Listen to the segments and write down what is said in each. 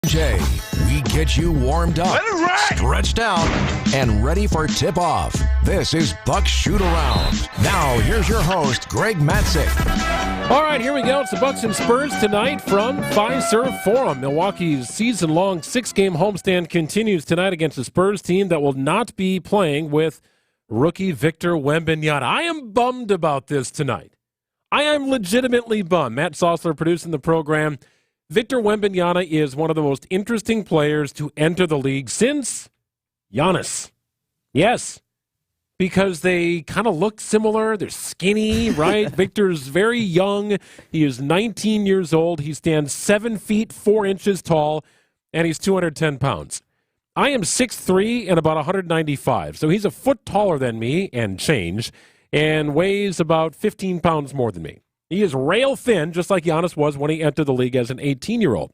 WTMJ. We get you warmed up, stretched out, and ready for tip-off. This is Bucks Shootaround. Now, here's your host, Greg Matzik. All right, here we go. It's the Bucks and Spurs tonight from Fiserv Forum. Milwaukee's season-long 6-game homestand continues tonight against a Spurs team that will not be playing with rookie Victor Wembanyama. I am bummed about this tonight. I am legitimately bummed. Matt Sossler producing the program. Victor Wembanyama is one of the most interesting players to enter the league since Giannis. Yes, because they kind of look similar. They're skinny, right? Victor's very young. He is 19 years old. He stands 7 feet 4 inches tall, and he's 210 pounds. I am 6'3" and about 195, so he's a foot taller than me and change, and weighs about 15 pounds more than me. He is rail thin, just like Giannis was when he entered the league as an 18-year-old.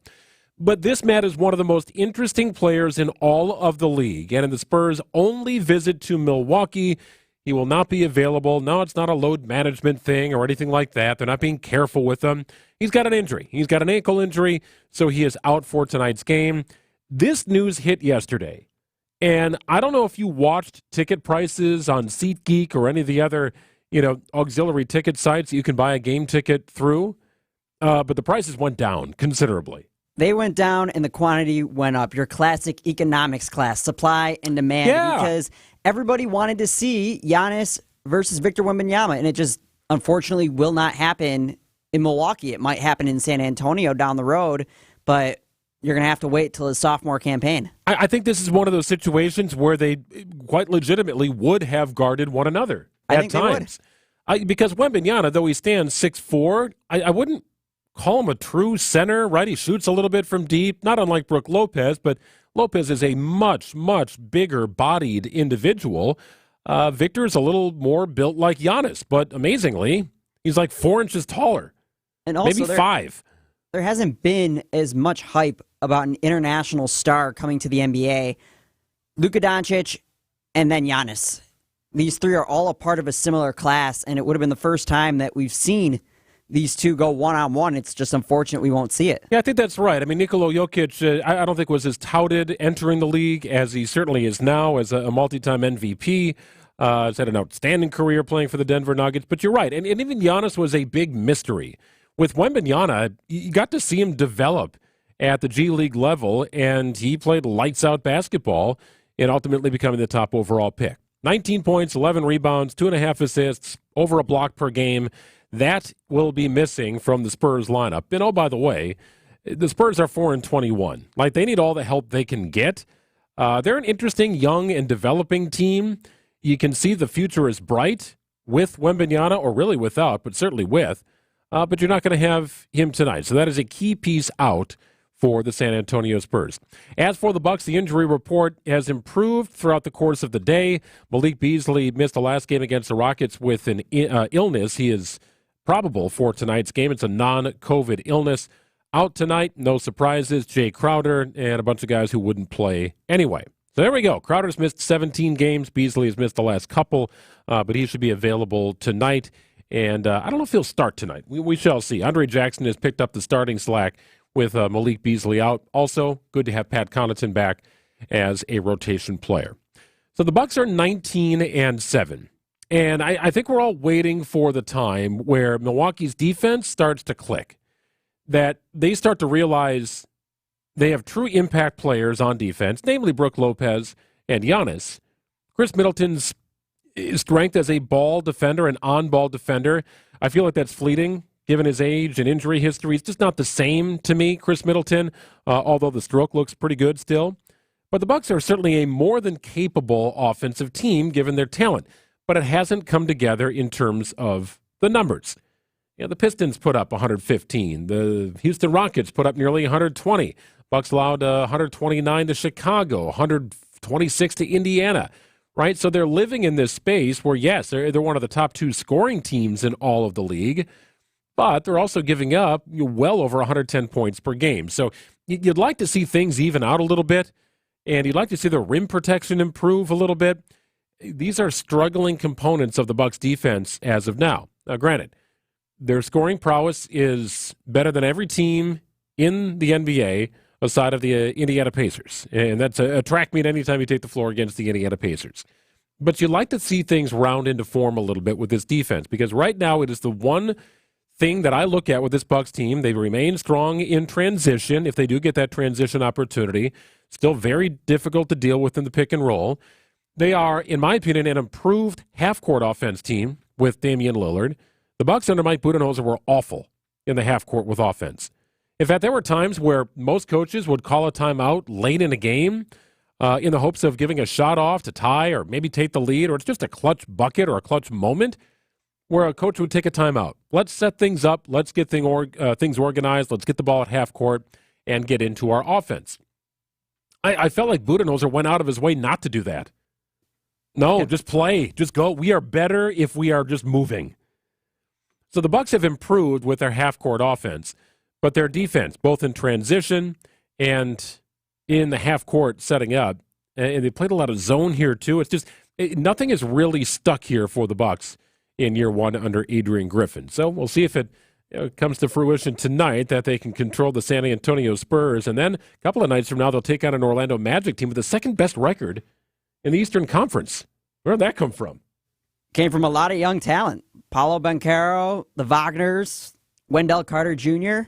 But this Matt is one of the most interesting players in all of the league. And in the Spurs' only visit to Milwaukee, he will not be available. No, it's not a load management thing or anything like that. They're not being careful with him. He's got an injury. He's got an ankle injury, so he is out for tonight's game. This news hit yesterday. And I don't know if you watched ticket prices on SeatGeek or any of the other auxiliary ticket sites you can buy a game ticket through, but the prices went down considerably. They went down and the quantity went up. Your classic economics class, supply and demand, because everybody wanted to see Giannis versus Victor Wembanyama, and it just unfortunately will not happen in Milwaukee. It might happen in San Antonio down the road, but you're going to have to wait till his sophomore campaign. I think this is one of those situations where they quite legitimately would have guarded one another at times. Because Wembanyama, though he stands 6'4", I wouldn't call him a true center, right? He shoots a little bit from deep, not unlike Brook Lopez, but Lopez is a much, much bigger-bodied individual. Victor is a little more built like Giannis, but amazingly, he's like 4 inches taller, and also maybe 5. There hasn't been as much hype about an international star coming to the NBA. Luka Doncic and then Giannis. These three are all a part of a similar class, and it would have been the first time that we've seen these two go one-on-one. It's just unfortunate we won't see it. Yeah, I think that's right. I mean, Nikola Jokic, I don't think was as touted entering the league as he certainly is now as a multi-time MVP. He's had an outstanding career playing for the Denver Nuggets. But you're right, and even Giannis was a big mystery. With Wembanyama, you got to see him develop at the G League level, and he played lights-out basketball and ultimately becoming the top overall pick. 19 points, 11 rebounds, 2.5 assists, over a block per game. That will be missing from the Spurs lineup. And oh, by the way, the Spurs are 4-21. Like, they need all the help they can get. They're an interesting, young, and developing team. You can see the future is bright with Wembanyama, or really without, but certainly with. But you're not going to have him tonight. So that is a key piece out for the San Antonio Spurs. As for the Bucks, the injury report has improved throughout the course of the day. Malik Beasley missed the last game against the Rockets with an illness. He is probable for tonight's game. It's a non-COVID illness. Out tonight, no surprises. Jay Crowder and a bunch of guys who wouldn't play anyway. So there we go. Crowder's missed 17 games. Beasley has missed the last couple, but he should be available tonight. And I don't know if he'll start tonight. We shall see. Andre Jackson has picked up the starting slack with Malik Beasley out. Also, good to have Pat Connaughton back as a rotation player. So the Bucks are 19-7. And I think we're all waiting for the time where Milwaukee's defense starts to click, that they start to realize they have true impact players on defense, namely Brook Lopez and Giannis. Chris Middleton's strength as a ball defender, an on-ball defender, I feel like that's fleeting, given his age and injury history. It's just not the same to me, Chris Middleton, although the stroke looks pretty good still. But the Bucks are certainly a more than capable offensive team, given their talent. But it hasn't come together in terms of the numbers. The Pistons put up 115. The Houston Rockets put up nearly 120. Bucks allowed 129 to Chicago, 126 to Indiana. Right? So they're living in this space where, yes, they're one of the top 2 scoring teams in all of the league, but they're also giving up well over 110 points per game. So you'd like to see things even out a little bit, and you'd like to see the rim protection improve a little bit. These are struggling components of the Bucks defense as of now. Now, granted, their scoring prowess is better than every team in the NBA, aside of the Indiana Pacers. And that's a track meet anytime you take the floor against the Indiana Pacers. But you like to see things round into form a little bit with this defense, because right now it is the one thing that I look at with this Bucks team. They remain strong in transition if they do get that transition opportunity. Still very difficult to deal with in the pick and roll. They are, in my opinion, an improved half-court offense team with Damian Lillard. The Bucks under Mike Budenholzer were awful in the half-court with offense. In fact, there were times where most coaches would call a timeout late in a game in the hopes of giving a shot off to tie or maybe take the lead, or it's just a clutch bucket or a clutch moment where a coach would take a timeout. Let's set things up. Let's get things organized. Let's get the ball at half court and get into our offense. I felt like Budenholzer went out of his way not to do that. No, just play. Just go. We are better if we are just moving. So the Bucks have improved with their half-court offense, but their defense, both in transition and in the half-court setting up, and they played a lot of zone here too. It's just nothing is really stuck here for the Bucks in year one under Adrian Griffin. So we'll see if it comes to fruition tonight that they can control the San Antonio Spurs. And then a couple of nights from now, they'll take on an Orlando Magic team with the second-best record in the Eastern Conference. Where'd that come from? Came from a lot of young talent. Paolo Banchero, the Wagners, Wendell Carter Jr.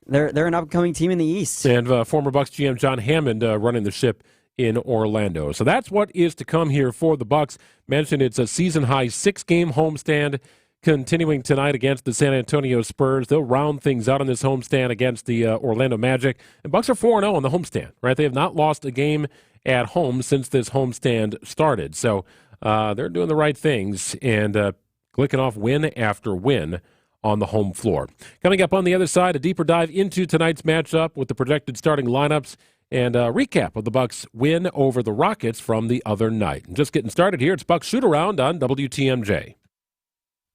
They're an upcoming team in the East. And former Bucks GM John Hammond running the ship in Orlando. So that's what is to come here for the Bucks. Mentioned it's a season-high 6-game homestand continuing tonight against the San Antonio Spurs. They'll round things out on this homestand against the Orlando Magic. And Bucks are 4-0 on the homestand, right? They have not lost a game at home since this homestand started. So they're doing the right things and clicking off win after win on the home floor. Coming up on the other side, a deeper dive into tonight's matchup with the projected starting lineups and a recap of the Bucks' win over the Rockets from the other night. And just getting started here, it's Bucks Shoot-Around on WTMJ.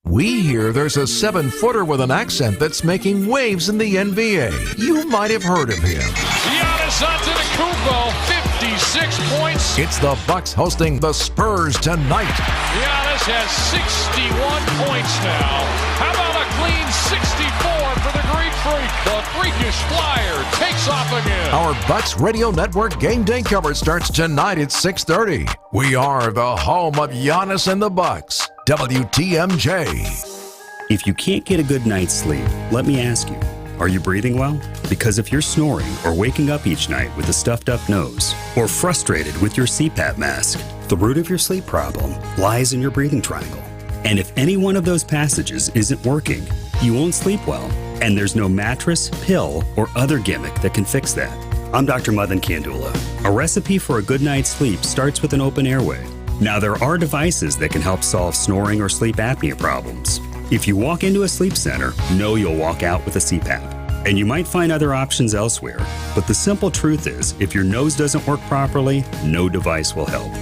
We hear there's a 7-footer with an accent that's making waves in the NBA. You might have heard of him. Giannis Antetokounmpo, 56 points. It's the Bucks hosting the Spurs tonight. Giannis has 61 points now. How about a clean 64 for the Greek Freak? The freakish flyer takes off again. Our Bucks Radio Network game day coverage starts tonight at 6:30. We are the home of Giannis and the Bucks. WTMJ. If you can't get a good night's sleep, let me ask you, are you breathing well? Because if you're snoring or waking up each night with a stuffed up nose, or frustrated with your CPAP mask, the root of your sleep problem lies in your breathing triangle. And if any one of those passages isn't working, you won't sleep well. And there's no mattress, pill, or other gimmick that can fix that. I'm Dr. Madan Kandula. A recipe for a good night's sleep starts with an open airway. Now, there are devices that can help solve snoring or sleep apnea problems. If you walk into a sleep center, know you'll walk out with a CPAP. And you might find other options elsewhere. But the simple truth is, if your nose doesn't work properly, no device will help.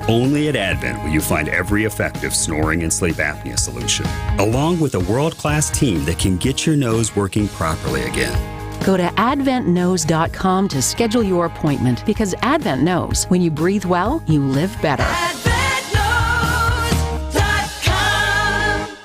Only at Advent will you find every effective snoring and sleep apnea solution, along with a world-class team that can get your nose working properly again. Go to AdventKnows.com to schedule your appointment, because Advent knows when you breathe well, you live better. AdventKnows.com.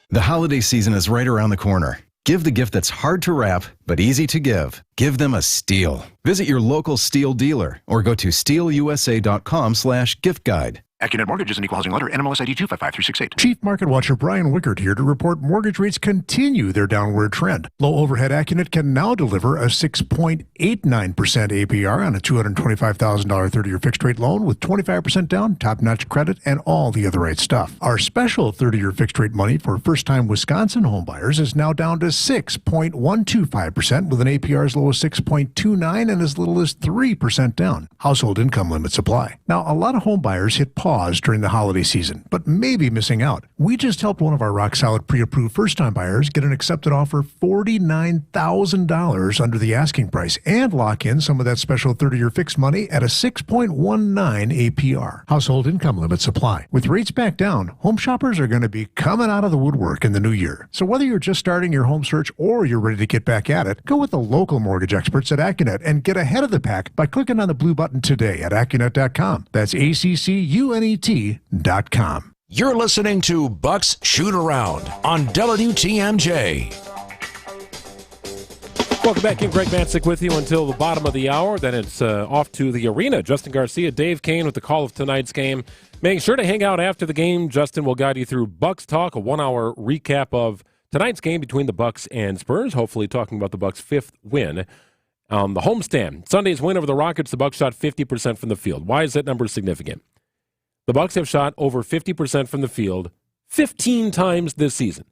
The holiday season is right around the corner. Give the gift that's hard to wrap, but easy to give. Give them a Steel. Visit your local Steel dealer or go to steelusa.com/gift guide. AccuNet Mortgage is an equal housing lender. NMLS ID 255368. Chief Market Watcher Brian Wickert here to report mortgage rates continue their downward trend. Low overhead AccuNet can now deliver a 6.89% APR on a $225,000 30-year fixed-rate loan with 25% down, top-notch credit, and all the other right stuff. Our special 30-year fixed-rate money for first-time Wisconsin homebuyers is now down to 6.125% with an APR as low as 6.29 and as little as 3% down. Household income limits apply. Now, a lot of homebuyers hit pause during the holiday season, but may be missing out. We just helped one of our rock-solid pre-approved first-time buyers get an accepted offer $49,000 under the asking price and lock in some of that special 30-year fixed money at a 6.19 APR. Household income limits apply. With rates back down, home shoppers are going to be coming out of the woodwork in the new year. So whether you're just starting your home search or you're ready to get back at it, go with the local mortgage experts at AccuNet and get ahead of the pack by clicking on the blue button today at AccuNet.com. That's ACCUNET.com. You're listening to Bucks Shoot Around on WTMJ. Welcome back in. Greg Matzek with you until the bottom of the hour. Then it's off to the arena. Justin Garcia, Dave Kane with the call of tonight's game. Make sure to hang out after the game. Justin will guide you through Bucks Talk, a 1-hour recap of tonight's game between the Bucks and Spurs, hopefully talking about the Bucks' 5th win on the homestand. Sunday's win over the Rockets, the Bucks shot 50% from the field. Why is that number significant? The Bucks have shot over 50% from the field 15 times this season,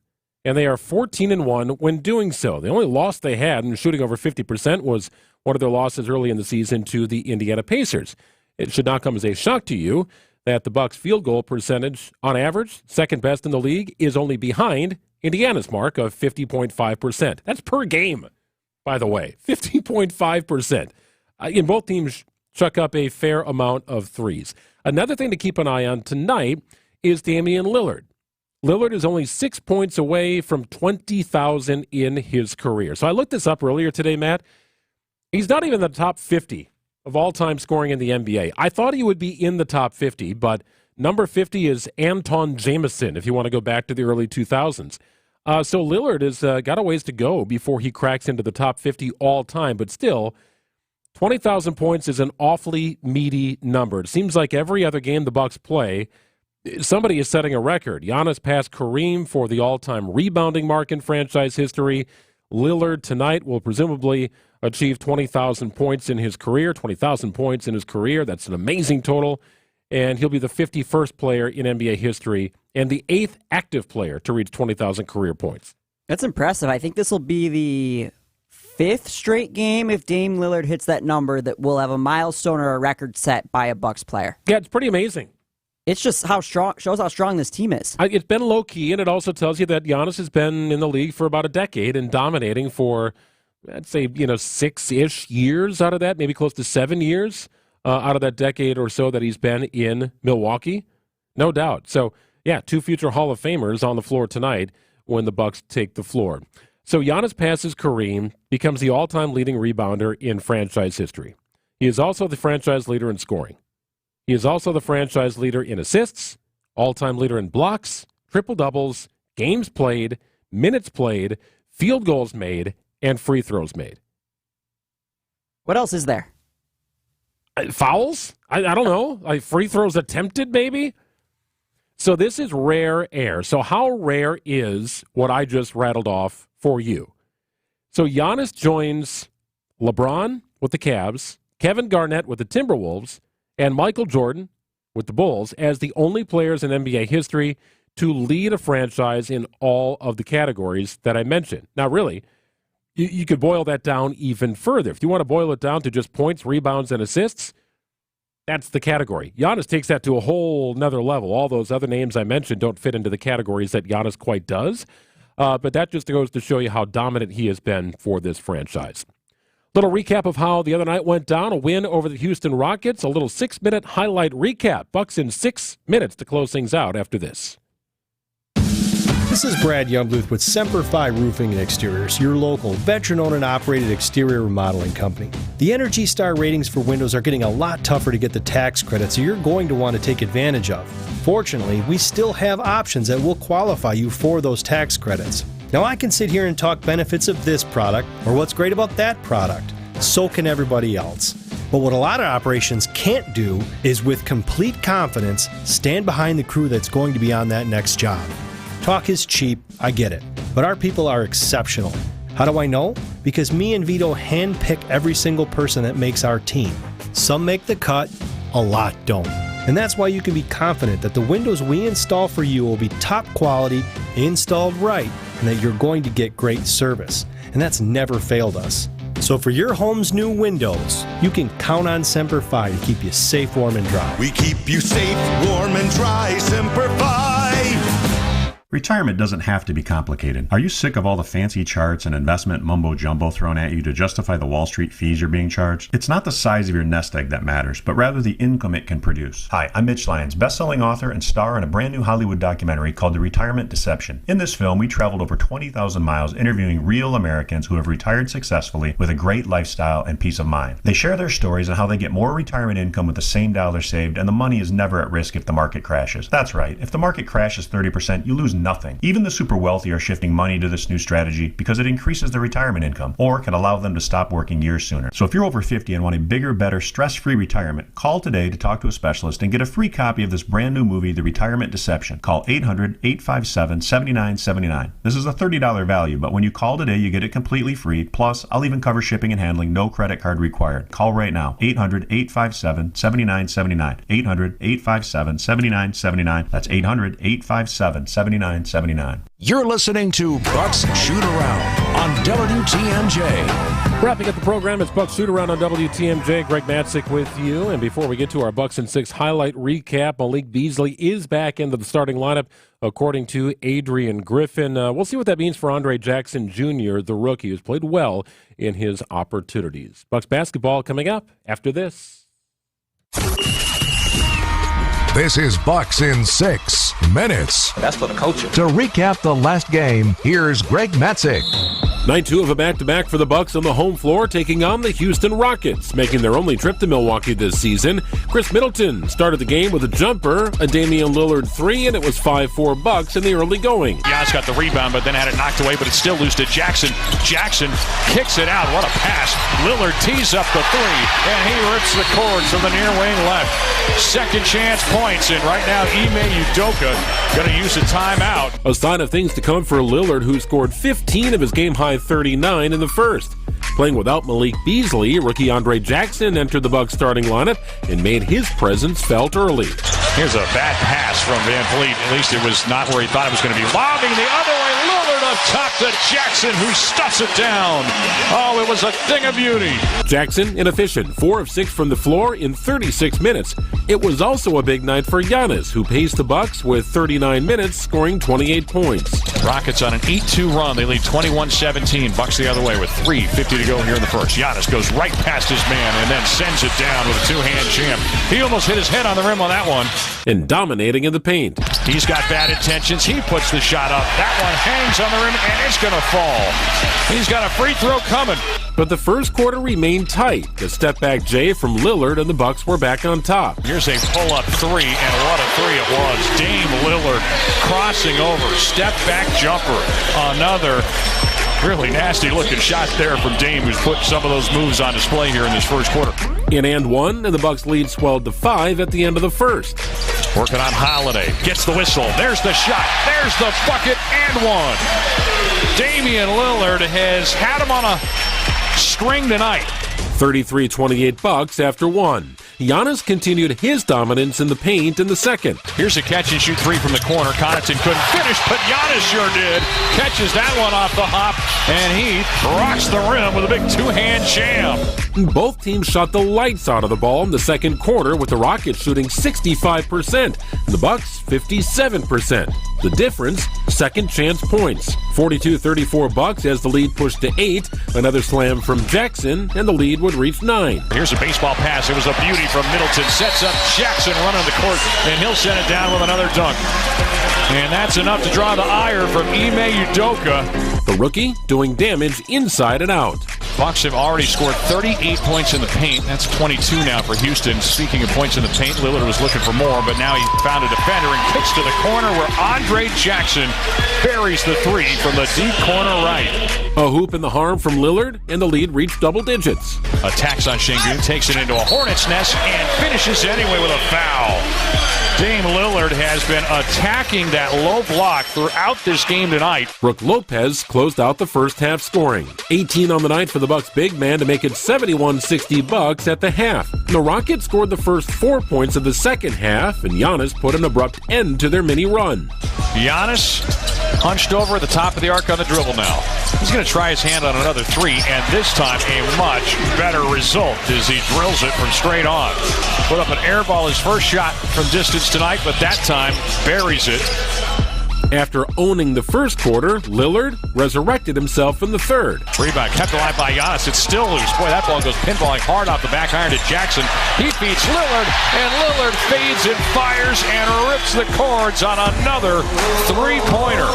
and they are 14-1 when doing so. The only loss they had in shooting over 50% was one of their losses early in the season to the Indiana Pacers. It should not come as a shock to you that the Bucks' field goal percentage, on average, second best in the league, is only behind Indiana's mark of 50.5%. That's per game, by the way, 50.5%. In both teams chuck up a fair amount of threes. Another thing to keep an eye on tonight is Damian Lillard. Lillard is only 6 points away from 20,000 in his career. So I looked this up earlier today, Matt. He's not even in the top 50 of all-time scoring in the NBA. I thought he would be in the top 50, but number 50 is Anton Jameson, if you want to go back to the early 2000s. So Lillard has got a ways to go before he cracks into the top 50 all-time, but still, 20,000 points is an awfully meaty number. It seems like every other game the Bucks play, somebody is setting a record. Giannis passed Kareem for the all-time rebounding mark in franchise history. Lillard tonight will presumably achieve 20,000 points in his career. 20,000 points in his career. That's an amazing total. And he'll be the 51st player in NBA history and the 8th active player to reach 20,000 career points. That's impressive. I think this will be the 5th straight game, if Dame Lillard hits that number, that will have a milestone or a record set by a Bucks player. Yeah, it's pretty amazing. It's just shows how strong this team is. It's been low-key, and it also tells you that Giannis has been in the league for about a decade and dominating for, I'd say, 6-ish years out of that, maybe close to 7 years out of that decade or so that he's been in Milwaukee. No doubt. So, yeah, 2 future Hall of Famers on the floor tonight when the Bucks take the floor. So Giannis passes Kareem, becomes the all-time leading rebounder in franchise history. He is also the franchise leader in scoring. He is also the franchise leader in assists, all-time leader in blocks, triple-doubles, games played, minutes played, field goals made, and free throws made. What else is there? Fouls? I don't know. Free throws attempted, maybe? So this is rare air. So how rare is what I just rattled off for you? So Giannis joins LeBron with the Cavs, Kevin Garnett with the Timberwolves, and Michael Jordan with the Bulls as the only players in NBA history to lead a franchise in all of the categories that I mentioned. Now, really, you could boil that down even further. If you want to boil it down to just points, rebounds, and assists, that's the category. Giannis takes that to a whole nother level. All those other names I mentioned don't fit into the categories that Giannis quite does. But that just goes to show you how dominant he has been for this franchise. Little recap of how the other night went down. A win over the Houston Rockets. A little 6-minute highlight recap. Bucks in 6 minutes to close things out after this. This is Brad Youngbluth with Semper Fi Roofing and Exteriors, your local veteran-owned and operated exterior remodeling company. The Energy Star ratings for windows are getting a lot tougher to get the tax credit, so you're going to want to take advantage of. Fortunately, we still have options that will qualify you for those tax credits. Now, I can sit here and talk benefits of this product or what's great about that product. So can everybody else. But what a lot of operations can't do is, with complete confidence, stand behind the crew that's going to be on that next job. Talk is cheap, I get it, but our people are exceptional. How do I know? Because me and Vito handpick every single person that makes our team. Some make the cut, a lot don't. And that's why you can be confident that the windows we install for you will be top quality, installed right, and that you're going to get great service. And that's never failed us. So for your home's new windows, you can count on Semper Fi to keep you safe, warm, and dry. We keep you safe, warm, and dry, Semper Fi. Retirement doesn't have to be complicated. Are you sick of all the fancy charts and investment mumbo-jumbo thrown at you to justify the Wall Street fees you're being charged? It's not the size of your nest egg that matters, but rather the income it can produce. Hi, I'm Mitch Lyons, best-selling author and star in a brand new Hollywood documentary called The Retirement Deception. In this film, we traveled over 20,000 miles interviewing real Americans who have retired successfully with a great lifestyle and peace of mind. They share their stories on how they get more retirement income with the same dollar saved, and the money is never at risk if the market crashes. That's right, if the market crashes 30%, you lose nothing. Even the super wealthy are shifting money to this new strategy because it increases their retirement income or can allow them to stop working years sooner. So if you're over 50 and want a bigger, better, stress-free retirement, call today to talk to a specialist and get a free copy of this brand new movie, The Retirement Deception. Call 800-857-7979. This is a $30 value, but when you call today, you get it completely free. Plus, I'll even cover shipping and handling, no credit card required. Call right now, 800-857-7979. 800-857-7979. That's 800-857-7979. You're listening to Bucks Shootaround on WTMJ. Wrapping up the program, it's Bucks Shootaround on WTMJ. Greg Matzik with you. And before we get to our Bucks and Six highlight recap, Malik Beasley is back into the starting lineup, according to Adrian Griffin. We'll see what that means for Andre Jackson Jr., the rookie, who's played well in his opportunities. Bucks basketball coming up after this. This is Bucks in 6 minutes. That's for the culture. To recap the last game, here's Greg Matzik. Night 2 of a back-to-back for the Bucks on the home floor, taking on the Houston Rockets, making their only trip to Milwaukee this season. Chris Middleton started the game with a jumper, a Damian Lillard 3, and it was 5-4 Bucks in the early going. Giannis got the rebound, but then had it knocked away, but it's still loose to Jackson. Jackson kicks it out. What a pass. Lillard tees up the 3, and he rips the cords from the near wing left. Second chance points, and right now Ime Udoka going to use a timeout. A sign of things to come for Lillard, who scored 15 of his game-high 39 in the first. Playing without Malik Beasley, rookie Andre Jackson entered the Bucks starting lineup and made his presence felt early. Here's a bad pass from Van Vliet. At least it was not where he thought it was going to be. Lobbing the other way. Lillard up top to Jackson, who stuffs it down. Oh, it was a thing of beauty. Jackson, inefficient, 4 of 6 from the floor in 36 minutes. It was also a big night for Giannis, who paced the Bucks with 39 minutes, scoring 28 points. Rockets on an 8-2 run. They lead 21-17. Bucks the other way with 3:50 to go here in the first. Giannis goes right past his man and then sends it down with a two-hand jam. He almost hit his head on the rim on that one. And dominating in the paint. He's got bad intentions. He puts the shot up. That one hangs on the rim, and it's going to fall. He's got a free throw coming. But the first quarter remained tight. The step-back J from Lillard, and the Bucks were back on top. Here's a pull-up 3, and what a 3 it was. Dame Lillard crossing over. Step-back jumper. Another really nasty-looking shot there from Dame, who's put some of those moves on display here in this first quarter. In and one, and the Bucks lead swelled to 5 at the end of the first. Working on Holiday. Gets the whistle. There's the shot. There's the bucket and one. Damian Lillard has had him on a string tonight. 33-28 Bucks after 1. Giannis continued his dominance in the paint in the second. Here's a catch-and-shoot 3 from the corner. Connaughton couldn't finish, but Giannis sure did. Catches that one off the hop, and he rocks the rim with a big two-hand jam. Both teams shot the lights out of the ball in the second quarter, with the Rockets shooting 65%, the Bucks 57%. The difference, second chance points. 42-34 Bucks as the lead pushed to 8. Another slam from Jackson, and the lead would reach 9. Here's a baseball pass. It was a beauty from Middleton. Sets up Jackson running the court, and he'll send it down with another dunk. And that's enough to draw the ire from Ime Udoka. The rookie doing damage inside and out. Bucks have already scored 38 points in the paint. That's 22 now for Houston. Speaking of points in the paint, Lillard was looking for more, but now he found a defender and kicks to the corner where Andre Jackson buries the 3 from the deep corner right. A hoop in the harm from Lillard, and the lead reached double digits. Attacks on Şengün, takes it into a hornet's nest, and finishes anyway with a foul. Dame Lillard has been attacking that low block throughout this game tonight. Brook Lopez closed out the first half scoring. 18 on the night for the Bucks big man to make it 71-60 Bucks at the half. The Rockets scored the first 4 points of the second half, and Giannis put an abrupt end to their mini run. Giannis hunched over at the top of the arc on the dribble now. He's going to try his hand on another 3, and this time a much better result as he drills it from straight on. Put up an air ball, his first shot from distance tonight, but that time buries it. After owning the first quarter, Lillard resurrected himself in the third. Rebound kept alive by Giannis. It's still loose. Boy, that ball goes pinballing hard off the back iron to Jackson. He beats Lillard, and Lillard fades and fires and rips the cords on another three-pointer.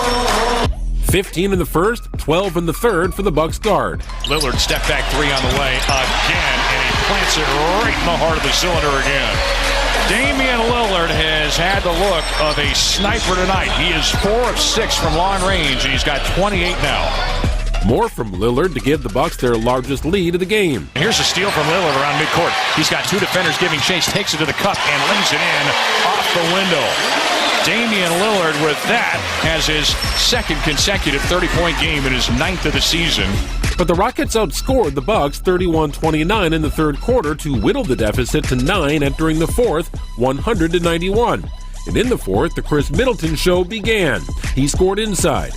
15 in the first, 12 in the third for the Bucks guard. Lillard step back 3 on the way again, and he plants it right in the heart of the cylinder again. Damian Lillard has had the look of a sniper tonight. He is 4 of 6 from long range, and he's got 28 now. More from Lillard to give the Bucks their largest lead of the game. Here's a steal from Lillard around midcourt. He's got 2 defenders giving chase, takes it to the cup, and lays it in off the window. Damian Lillard with that has his second consecutive 30-point game in his 9th of the season. But the Rockets outscored the Bucks 31-29 in the third quarter to whittle the deficit to 9 entering the fourth, 100-91. And in the fourth, the Chris Middleton show began. He scored inside.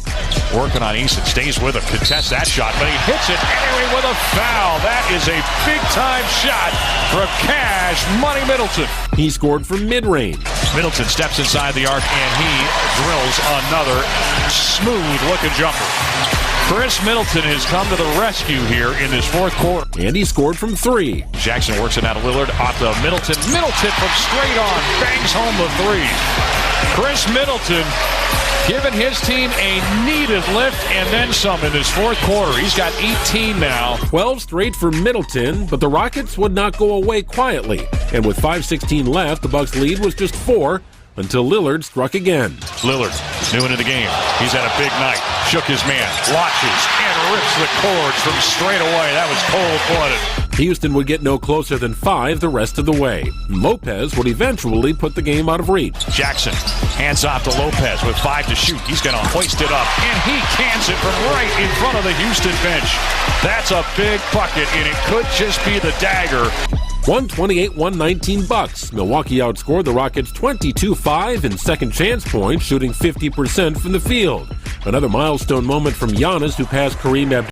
Working on Easton, stays with him, contests that shot, but he hits it anyway with a foul. That is a big-time shot from Cash Money Middleton. He scored from mid-range. Middleton steps inside the arc, and he drills another smooth-looking jumper. Chris Middleton has come to the rescue here in this fourth quarter. And he scored from 3. Jackson works it out of Lillard, off to Middleton. Middleton from straight on, bangs home the 3. Chris Middleton giving his team a needed lift and then some in this fourth quarter. He's got 18 now. 12 straight for Middleton, but the Rockets would not go away quietly. And with 5:16 left, the Bucks' lead was just 4 until Lillard struck again. Lillard, new into the game. He's had a big night. Shook his man, launches, and rips the cords from straight away. That was cold-blooded. Houston would get no closer than 5 the rest of the way. Lopez would eventually put the game out of reach. Jackson hands off to Lopez with 5 to shoot. He's going to hoist it up, and he cans it from right in front of the Houston bench. That's a big bucket, and it could just be the dagger. 128-119 Bucks. Milwaukee outscored the Rockets 22-5 in second chance points, shooting 50% from the field. Another milestone moment from Giannis, who passed Kareem Abdul